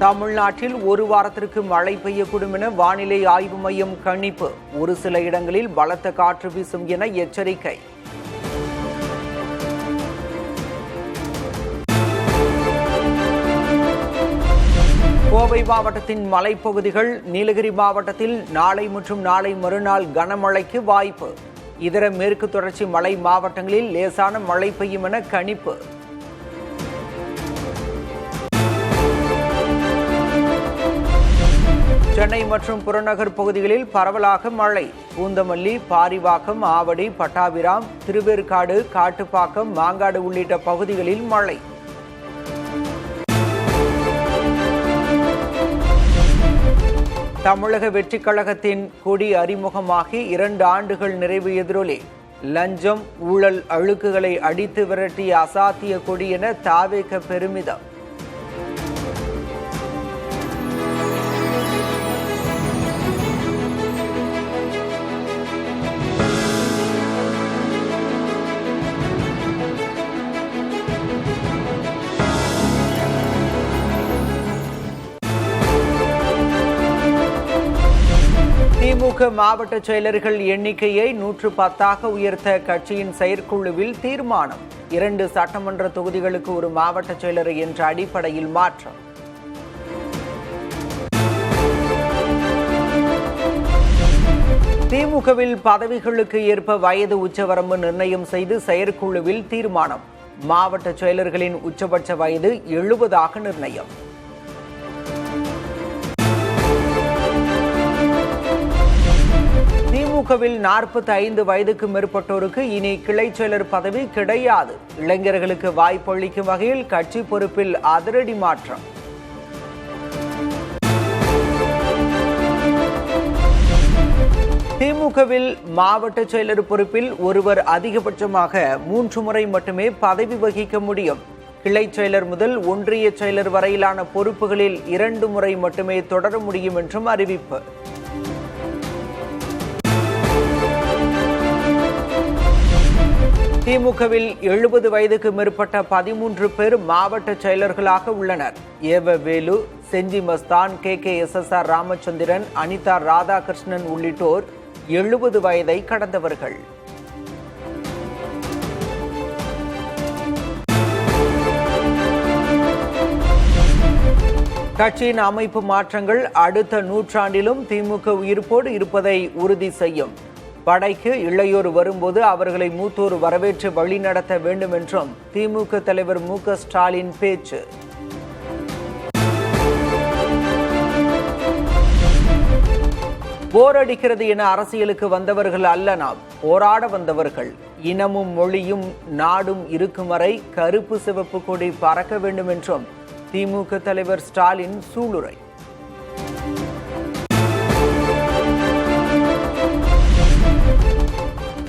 தமிழ்நாட்டில் ஒரு வாரத்திற்கு மழை பெய்யக்கூடும் என வானிலை ஆய்வு மையம் கணிப்பு. ஒரு சில இடங்களில் பலத்த காற்று வீசும் என எச்சரிக்கை. கோவை மாவட்டத்தின் மலைப்பகுதிகள், நீலகிரி மாவட்டத்தில் நாளை மற்றும் நாளை மறுநாள் கனமழைக்கு வாய்ப்பு. இதர மேற்கு தொடர்ச்சி மலை மாவட்டங்களில் லேசான மழை பெய்யும் என கணிப்பு. சென்னை மற்றும் புறநகர் பகுதிகளில் பரவலாக மழை. பூந்தமல்லி, பாரிவாக்கம், ஆவடி, பட்டாபிராம், திருவேற்காடு, காட்டுப்பாக்கம், மாங்காடு உள்ளிட்ட பகுதிகளில் மழை. தமிழக வெற்றிக் கழகத்தின் கொடி அறிமுகமாகி 2 ஆண்டுகள் நிறைவு எதிரொலி. லஞ்சம், ஊழல், அழுக்குகளை அடித்து விரட்டிய அசாத்திய கொடி என தாவேக பெருமிதம். திமுக மாவட்ட செயலர்கள் எண்ணிக்கையை 110ஆக உயர்த்த கட்சியின் செயற்குழுவில் தீர்மானம். 2 சட்டமன்ற தொகுதிகளுக்கு ஒரு மாவட்ட செயலர் என்ற அடிப்படையில் மாற்றம். திமுகவில் பதவிகளுக்கு ஏற்ப வயது உச்சவரம்பு நிர்ணயம் செய்து செயற்குழுவில் தீர்மானம். மாவட்ட செயலர்களின் உச்சபட்ச வயது 70ஆக நிர்ணயம். திமுகவில் 45 வயதுக்கு மேற்பட்டோருக்கு இனி கிளை செயலர் பதவி கிடையாது. இளைஞர்களுக்கு வாய்ப்பளிக்கும் வகையில் கட்சி பொறுப்பில் அதிரடி மாற்றம். திமுகவில் மாவட்ட செயலர் பொறுப்பில் ஒருவர் அதிகபட்சமாக 3 முறை மட்டுமே பதவி வகிக்க முடியும். கிளை செயலர் முதல் ஒன்றிய செயலர் வரையிலான பொறுப்புகளில் 2 முறை மட்டுமே தொடர முடியும் என்றும் அறிவிப்பு. திமுகவில் 70 வயதுக்கு மேற்பட்ட 13 பேர் மாவட்ட செயலர்களாக உள்ளனர். ஏவ வேலு, செஞ்சி மஸ்தான், KKSSR ராமச்சந்திரன், அனிதா ராதாகிருஷ்ணன் உள்ளிட்டோர் 70 வயதை கடந்தவர்கள். கட்சியின் அமைப்பு மாற்றங்கள் அடுத்த நூற்றாண்டிலும் திமுக உயிர்ப்போடு இருப்பதை உறுதி செய்யும். படைக்கு இளையோர் வரும்போது அவர்களை மூத்தோர் வரவேற்று வழிநடத்த வேண்டும் என்றும் திமுக தலைவர் மு.க. ஸ்டாலின் பேச்சு. போர் அடிக்கிறது என அரசியலுக்கு வந்தவர்கள் அல்ல நாம், போராட வந்தவர்கள். இனமும் மொழியும் நாடும் இருக்கும் வரை கருப்பு சிவப்பு கொடி பறக்க வேண்டும் என்றும் திமுக தலைவர் ஸ்டாலின் சூளுரை.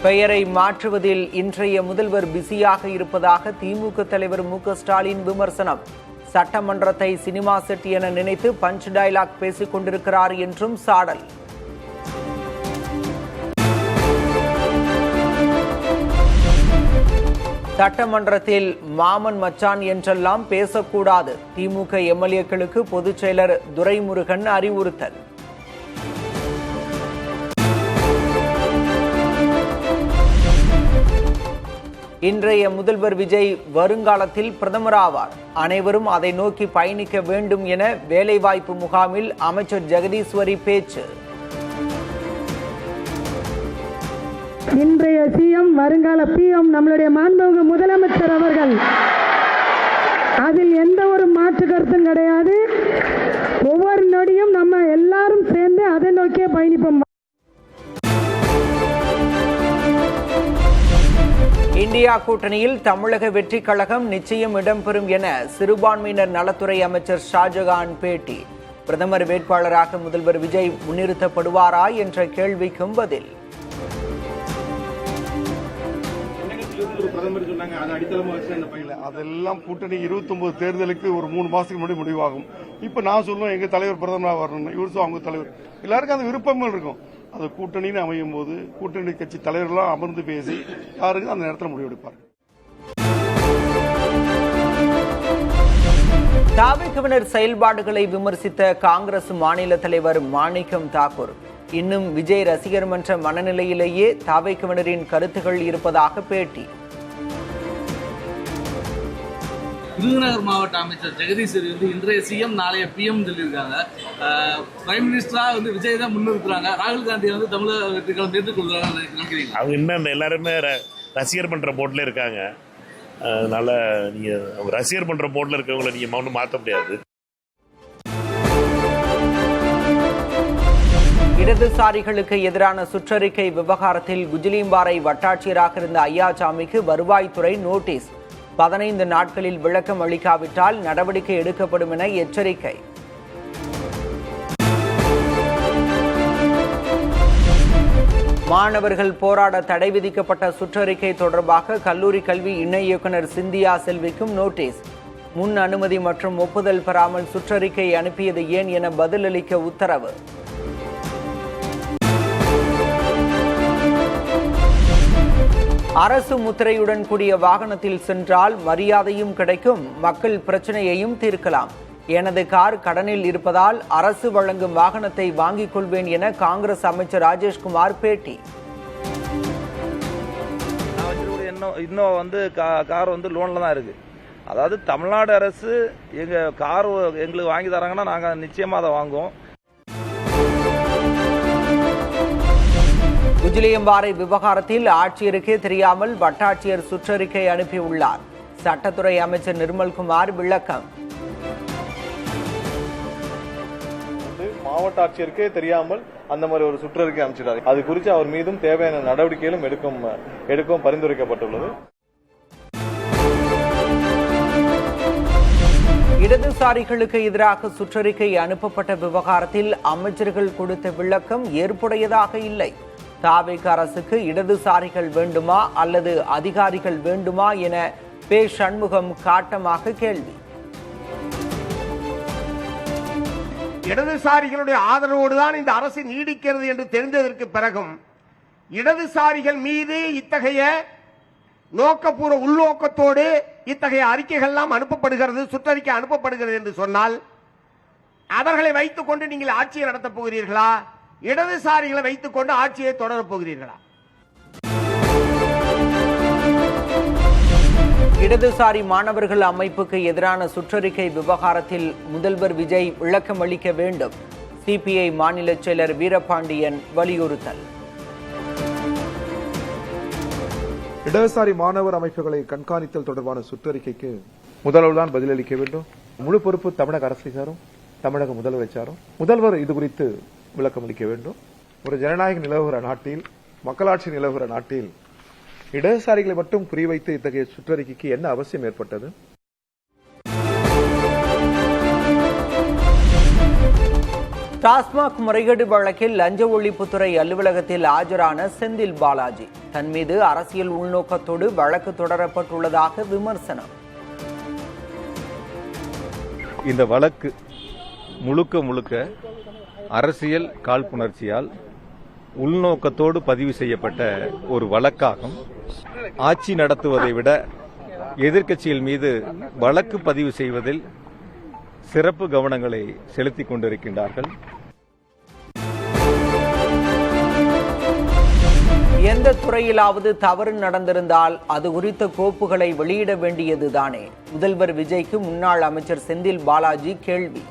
பெயரை மாற்றுவதில் இன்றைய முதல்வர் பிஸியாக இருப்பதாக திமுக தலைவர் மு.க. ஸ்டாலின் விமர்சனம். சட்டமன்றத்தை சினிமா செட் என நினைத்து பஞ்ச் டயலாக் பேசிக் கொண்டிருக்கிறார் என்றும் சாடல். சட்டமன்றத்தில் மாமன் மச்சான் என்றெல்லாம் பேசக்கூடாது. திமுக எம்எல்ஏக்களுக்கு பொதுச் செயலர் துரைமுருகன் அறிவுறுத்தல். இன்றைய முதல்வர் விஜய் வருங்காலத்தில் பிரதமராவார். அனைவரும் அதை நோக்கி பயணிக்க வேண்டும் என வேலைவாய்ப்பு முகாமில் அமைச்சர் ஜெகதீஸ்வரி பேச்சு. இன்றைய சிஎம், வருங்கால பிஎம் நம்மளுடைய மாண்புமிகு முதலமைச்சர் அவர்கள். அதில் எந்த ஒரு மாற்று கருத்தும் கிடையாது. ஒவ்வொரு நொடியும் நம்ம எல்லாரும் சேர்ந்து அதை நோக்கியே பயணிப்போம். இந்தியா கூட்டணியில் தமிழக வெற்றிக் கழகம் நிச்சயம் இடம்பெறும் என சிறுபான்மையினர் நலத்துறை அமைச்சர் ஷாஜகான் பேட்டி. பிரதமர் வேட்பாளராக முதல்வர் விஜய் முன்னிறுத்தப்படுவாரா என்ற கேள்விக்கும் பதில். அதெல்லாம் கூட்டணி 29 தேர்தலுக்கு ஒரு 3 மாசத்துக்கு முன்னாடி முடிவாகும். இப்ப நான் சொல்லுவேன் எங்க தலைவர் பிரதமராக வரணும், இவரு அவங்க தலைவர், எல்லாருக்கும் அந்த விருப்பங்கள் இருக்கும். அது கூட்டணின்னு அமையும் போது கூட்டணி கட்சி தலைவர்களாம் அமர்ந்து பேசி யாருக்கு அந்த நேரத்தில் முடிவெடுப்பார். தாவேகவினர் செயல்பாடுகளை விமர்சித்த காங்கிரஸ் மாநில தலைவர் மாணிக்கம் தாக்கூர் இன்னும் விஜய் ரசிகர் மன்ற மனநிலையிலேயே தாவேகவினரின் கருத்துகள் இருப்பதாக பேட்டி. விருதுநகர் மாவட்ட அமைச்சர் ஜெகதீஸ்வரி இன்றைய சிஎம் நாளைய பிஎம் சொல்லியிருக்காங்க. பிரைம் மினிஸ்டரா விஜய் தான் முன்னிறுத்துறாங்க. ராகுல் காந்தி தமிழக வெற்றிக்காலம் ஏற்றுக்கொள்றாங்க நினைக்கிறீங்க? அவங்க இன்னும் எல்லாருமே ரசிகர் பண்ற போர்ட்ல இருக்காங்க. அதனால நீங்க ரசிகர் பண்ற போர்ட்ல இருக்கவங்களை நீங்க ஒன்றும் மாற்ற முடியாது. இடதுசாரிகளுக்கு எதிரான சுற்றறிக்கை விவகாரத்தில் குஜிலியம்பாறை வட்டாட்சியராக இருந்த ஐயாசாமிக்கு வருவாய்த்துறை நோட்டீஸ். 15 நாட்களில் விளக்கம் அளிக்காவிட்டால் நடவடிக்கை எடுக்கப்படும் என எச்சரிக்கை. மாணவர்கள் போராட தடை விதிக்கப்பட்ட சுற்றறிக்கை தொடர்பாக கல்லூரி கல்வி இணை இயக்குநர் சிந்தியா செல்விக்கும் நோட்டீஸ். முன் அனுமதி மற்றும் ஒப்புதல் பெறாமல் சுற்றறிக்கை அனுப்பியது ஏன் என பதிலளிக்க உத்தரவு. அரசு முத்திரையுடன் கூடிய வாகனத்தில் சென்றால் மரியாதையும் கிடைக்கும், மக்கள் பிரச்சனையையும் தீர்க்கலாம். எனது கார் கடனில் இருப்பதால் அரசு வழங்கும் வாகனத்தை வாங்கிக் கொள்வேன் என காங்கிரஸ் அமைச்சர் ராஜேஷ்குமார் பேட்டி. இன்னும் கார் லோன்ல தான் இருக்கு. அதாவது தமிழ்நாடு அரசு எங்க கார் எங்களுக்கு வாங்கி தராங்கன்னா நாங்க நிச்சயமா அதை வாங்குவோம். குஜிலியம்பாறை விவகாரத்தில் ஆட்சியருக்கே தெரியாமல் வட்டாட்சியர் சுற்றறிக்கை அனுப்பியுள்ளார். சட்டத்துறை அமைச்சர் நிர்மல்குமார் விளக்கம். மாவட்ட ஆட்சியருக்கே தெரியாமல் அந்த மாதிரி ஒரு சுற்றறிக்கை அனுப்பிச்சிட்டாரு. அது குறித்து அவர் மீதும் தேவையான நடவடிக்கைகளும் எடுக்கவும் பரிந்துரைக்கப்பட்டுள்ளது. இடதுசாரிகளுக்கு எதிராக சுற்றறிக்கை அனுப்பப்பட்ட விவகாரத்தில் அமைச்சர்கள் கொடுத்த விளக்கம் ஏற்புடையதாக இல்லை. தாவேக அரசுக்கு இடதுசாரிகள் வேண்டுமா அல்லது அதிகாரிகள் வேண்டுமா என பே. சண்முகம் காட்டமாக கேள்வி. இடதுசாரிகளுடைய ஆதரவோடு தான் இந்த அரசு நீடிக்கிறது என்று தெரிந்ததற்கு பிறகும் இடதுசாரிகள் மீது இத்தகைய நோக்கப்பூர்வ உள்நோக்கத்தோடு இத்தகைய அறிக்கைகள்லாம் அனுப்பப்படுகிறது, சுற்றறிக்கை அனுப்பப்படுகிறது என்று சொன்னால் அவர்களை வைத்துக் கொண்டு நீங்கள் ஆட்சியை நடத்தப் போகிறீர்களா? இடதுசாரிகளை வைத்துக் கொண்டு ஆட்சியை தொடரப் போகிறீர்களா? இடதுசாரி மாணவர்கள் அமைப்புக்கு எதிரான சுற்றறிக்கை விவகாரத்தில் முதல்வர் விஜய் விளக்கம் அளிக்க வேண்டும். சிபிஐ மாநில செயலர் வீரபாண்டியன் வலியுறுத்தல். இடதுசாரி மாணவர் அமைப்புகளை கண்காணித்தல் தொடர்பான சுற்றறிக்கைக்கு முதல்வர் தான் பதிலளிக்க வேண்டும். முழு பொறுப்பு தமிழக அரசை சாரும், தமிழக முதலமைச்சரும். முதல்வர் இது குறித்து விளக்கம் அளிக்க வேண்டும். ஒரு ஜனநாயக நிலவுகிற நாட்டில், மக்களாட்சி நிலவுகிற நாட்டில் இடதுசாரிகளை மட்டும் குறிவைத்து இத்தகைய சுற்றறிக்கைக்கு என்ன அவசியம் ஏற்பட்டது? டாஸ்மாக் முறைகேடு வழக்கில் லஞ்ச ஒழிப்புத்துறை அலுவலகத்தில் ஆஜரான செந்தில் பாலாஜி தன் மீது அரசியல் உள்நோக்கத்தோடு வழக்கு தொடரப்பட்டுள்ளதாக விமர்சனம். இந்த வழக்கு முழுக்க அரசியல் காழ்ப்புணர்ச்சியால் உள்நோக்கத்தோடு பதிவு செய்யப்பட்ட ஒரு வழக்காகும். ஆட்சி நடத்துவதை விட எதிர்க்கட்சிகள் மீது வழக்கு பதிவு செய்வதில் சிறப்பு கவனங்களை செலுத்திக் கொண்டிருக்கின்றார்கள். எந்த துறையிலாவது தவறு நடந்திருந்தால் அது குறித்த கோப்புகளை வெளியிட வேண்டியதுதானே? முதல்வர் விஜய்க்கு முன்னாள் அமைச்சர் செந்தில் பாலாஜி கேள்வி.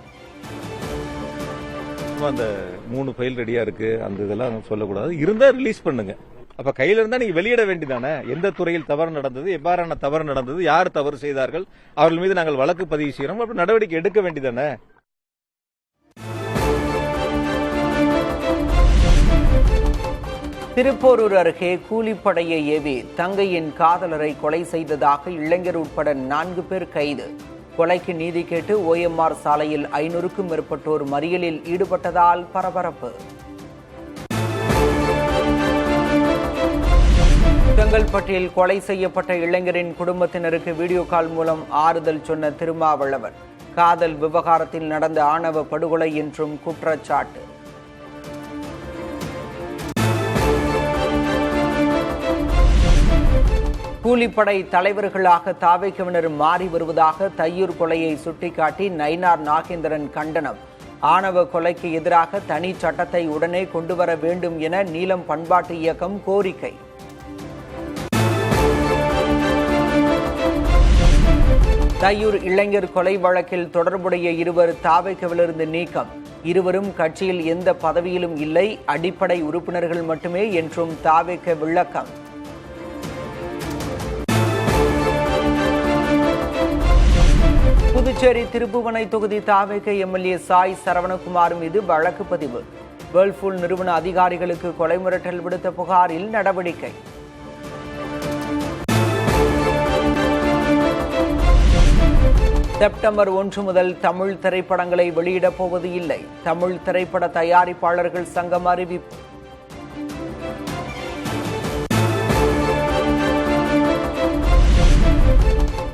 அந்த 3 ஃபைல் ரெடியா இருக்கு, அந்த இதெல்லாம் சொல்லக்கூடாது. இருந்தா ரிலீஸ் பண்ணுங்க. அப்ப கையில இருந்தா நீங்க வெளியிட வேண்டியதானே? எந்த துறையில் தவறு நடந்தது, எவ்வாறான தவறு நடந்தது, யார் தவறு செய்தார்கள், அவர்கள் மீது நாங்கள் வழக்கு பதிவு செய்யறோம், அப்ப நடவடிக்கை எடுக்க வேண்டியதானே? திருப்போரூர் அருகே கூலிப்படையை ஏவி தங்கையின் காதலரை கொலை செய்ததாக இளைஞர் உட்பட 4 பேர் கைது. கொலைக்கு நீதி கேட்டு OMR சாலையில் 500க்கும் மேற்பட்டோர் மறியலில் ஈடுபட்டதால் பரபரப்பு. செங்கல்பட்டில் கொலை செய்யப்பட்ட இளைஞரின் குடும்பத்தினருக்கு வீடியோ கால் மூலம் ஆறுதல் சொன்ன திருமாவளவன் காதல் விவகாரத்தில் நடந்த ஆணவ படுகொலை என்றும் குற்றச்சாட்டு. கூலிப்படை தலைவர்களாக தாவேக்கவினர் மாறி வருவதாக தையூர் கொலையை சுட்டிக்காட்டி நயினார் நாகேந்திரன் கண்டனம். ஆணவ கொலைக்கு எதிராக தனி சட்டத்தை உடனே கொண்டுவர வேண்டும் என நீலம் பண்பாட்டு இயக்கம் கோரிக்கை. தையூர் இளைஞர் கொலை வழக்கில் தொடர்புடைய இருவர் தாவேக்கவிலிருந்து நீக்கம். இருவரும் கட்சியில் எந்த பதவியிலும் இல்லை, அடிப்படை உறுப்பினர்கள் மட்டுமே என்றும் தாவேக்க விளக்கம். புதுச்சேரி திருப்புவனை தொகுதி தாவேக எம்எல்ஏ சாய் சரவணகுமார் மீது வழக்கு பதிவு. வேர்ல்பூல் நிறுவன அதிகாரிகளுக்கு கொலை மிரட்டல் விடுத்த புகாரில் நடவடிக்கை. செப்டம்பர் 1 முதல் தமிழ் திரைப்படங்களை வெளியிடப் போவது இல்லை, தமிழ் திரைப்பட தயாரிப்பாளர்கள் சங்கம் அறிவிப்பு.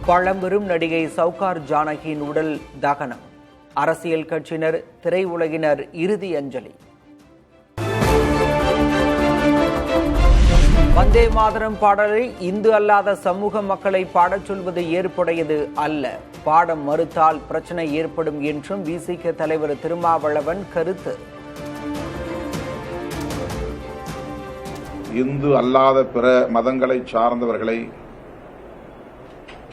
பழம்பெரும் நடிகை சவுகார் ஜானகியின் உடல் தகனம். அரசியல் கட்சியினர், திரையுலகினர் இறுதி அஞ்சலி. வந்தே மாதரம் பாடலை இந்து அல்லாத சமூக மக்களை பாடச் சொல்வது ஏற்புடையது அல்ல, பாடம் மறுத்தால் பிரச்சனை ஏற்படும் என்றும் விசிக தலைவர் திருமாவளவன் கருத்து. இந்து அல்லாத பிற மதங்களை சார்ந்தவர்களை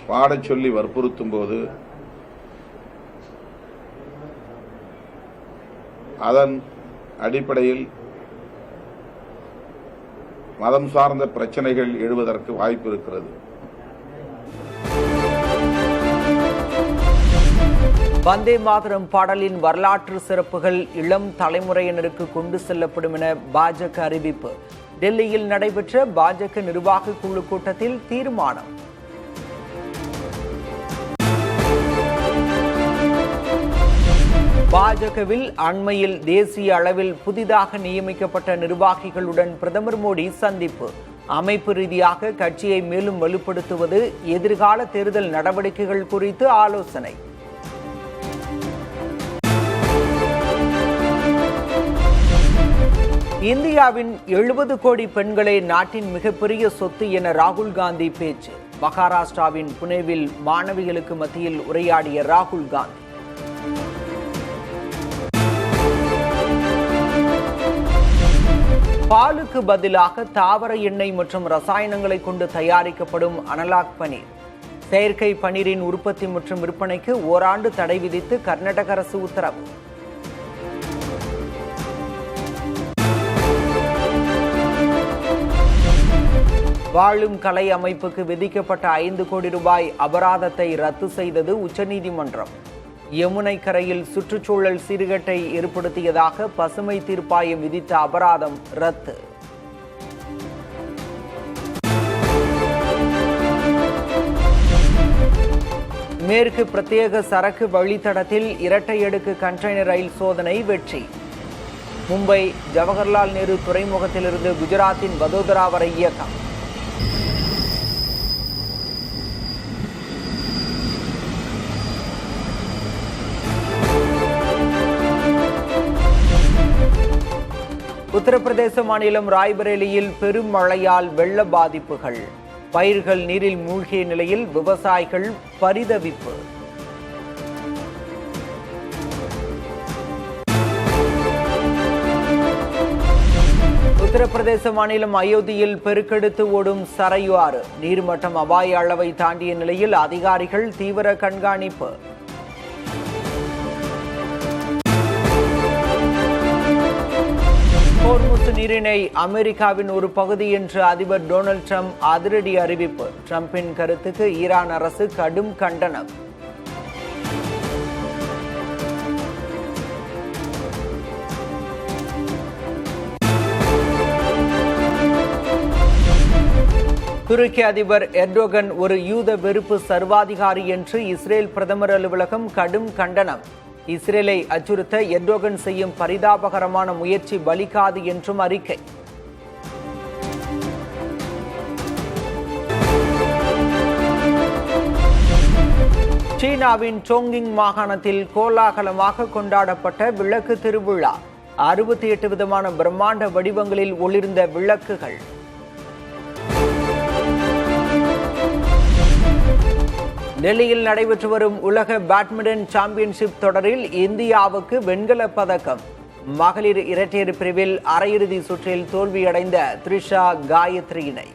பாடச் சொல்லி வற்புறுத்தும் போது அதன் அடிப்படையில் மதம் சார்ந்த பிரச்சனைகள் எழுவதற்கு வாய்ப்பு இருக்கிறது. வந்தே மாதரம் பாடலின் வரலாற்று சிறப்புகள் இளம் தலைமுறையினருக்கு கொண்டு செல்லப்படும் என பாஜக அறிவிப்பு. டெல்லியில் நடைபெற்ற பாஜக நிர்வாக குழு கூட்டத்தில் தீர்மானம். பாஜகவில் அண்மையில் தேசிய அளவில் புதிதாக நியமிக்கப்பட்ட நிர்வாகிகளுடன் பிரதமர் மோடி சந்திப்பு. அமைப்பு ரீதியாக கட்சியை மேலும் வலுப்படுத்துவது, எதிர்கால தேர்தல் நடவடிக்கைகள் குறித்து ஆலோசனை. இந்தியாவின் 70 கோடி பெண்களே நாட்டின் மிகப்பெரிய சொத்து என ராகுல் காந்தி பேச்சு. மகாராஷ்டிராவின் புனேவில் மாணவிகளுக்கு மத்தியில் உரையாடிய ராகுல் காந்தி. பாலுக்கு பதிலாக தாவர எண்ணெய் மற்றும் ரசாயனங்களை கொண்டு தயாரிக்கப்படும் அனலாக் பனீர். செயற்கை பனீரின் உற்பத்தி மற்றும் விற்பனைக்கு ஓராண்டு தடை விதித்து கர்நாடக அரசு உத்தரவு. வாழும் கலை அமைப்புக்கு விதிக்கப்பட்ட 5 கோடி ரூபாய் அபராதத்தை ரத்து செய்தது உச்சநீதிமன்றம். யமுனை கரையில் சுற்றுச்சூழல் சீர்கேட்டை ஏற்படுத்தியதாக பசுமை தீர்ப்பாயம் விதித்த அபராதம் ரத்து. மேற்கு பிரத்யேக சரக்கு வழித்தடத்தில் இரட்டை அடுக்கு கண்டெய்னர் ரயில் சோதனை வெற்றி. மும்பை ஜவஹர்லால் நேரு துறைமுகத்திலிருந்து குஜராத்தின் வதோதரா வரை இயக்கம். உத்தரப்பிரதேச மாநிலம் ராய்பரேலியில் பெரும் மழையால் வெள்ள பாதிப்புகள். பயிர்கள் நீரில் மூழ்கிய நிலையில் விவசாயிகள் பரிதவிப்பு. உத்தரப்பிரதேச மாநிலம் அயோத்தியில் பெருக்கெடுத்து ஓடும் சரையு ஆறு. நீர்மட்டம் அபாய அளவை தாண்டிய நிலையில் அதிகாரிகள் தீவிர கண்காணிப்பு. ஹோர்முஸ் நீரிணை அமெரிக்காவின் ஒரு பகுதி என்று அதிபர் டொனால்ட் ட்ரம்ப் அதிரடி அறிவிப்பு. ட்ரம்பின் கருத்துக்கு ஈரான் அரசு கடும் கண்டனம். துருக்கி அதிபர் எர்டோகன் ஒரு யூத வெறுப்பு சர்வாதிகாரி என்று இஸ்ரேல் பிரதமர் அலுவலகம் கடும் கண்டனம். இஸ்ரேலை அச்சுறுத்த எர்டோகன் செய்யும் பரிதாபகரமான முயற்சி பலிக்காது என்றும் அறிக்கை. சீனாவின் சோங்கிங் மாகாணத்தில் கோலாகலமாக கொண்டாடப்பட்ட விளக்கு திருவிழா. 68 விதமான பிரம்மாண்ட வடிவங்களில் ஒளிர்ந்த விளக்குகள். டெல்லியில் நடைபெற்று வரும் உலக பேட்மிண்டன் சாம்பியன்ஷிப் தொடரில் இந்தியாவுக்கு வெண்கலப் பதக்கம். மகளிர் இரட்டையர் பிரிவில் அரையிறுதி சுற்றில் தோல்வியடைந்த த்ரிஷா காயத்ரி இணை.